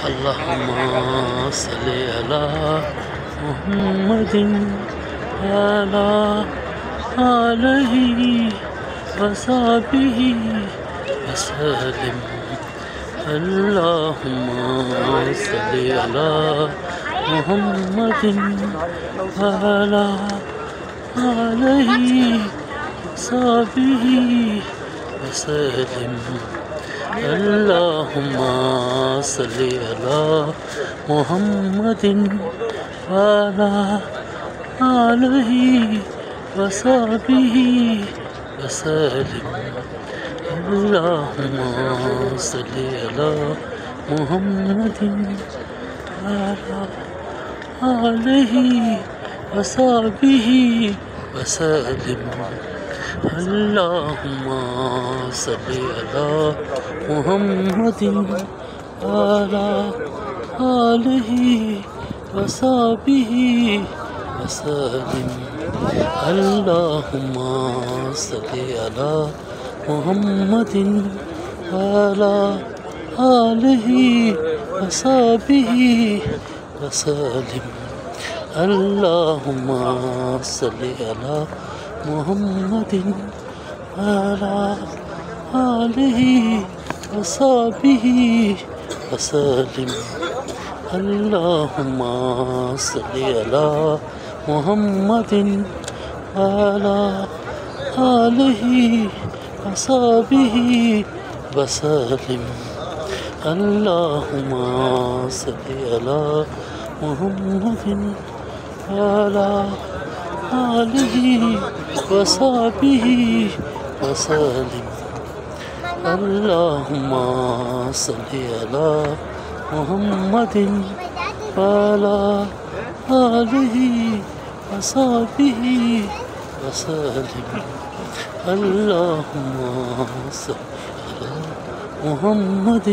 اللهم صل على محمد وعلى آله وصحبه وسلم. اللهم صل على محمد وعلى آله وصحبه وسلم. اللهم صل على محمد وعلى آله وصحبه وسلم. اللهم صل على محمد وعلى آله وصحبه وسلم. اللهم صل على محمد وعلى آله وصحبه وسلم. اللهم صل على محمد وعلى آله وصحبه وسلم. اللهم صل على محمد وعلى آله وصحبه وسلم. اللهم صل على محمد وعلى آله وصحبه وسلم. اللهم صل على محمد وعلى آله وصحبه وسلم. اللهم صل على محمد وعلى آله وصحبه وسلم. اللهم صل على محمد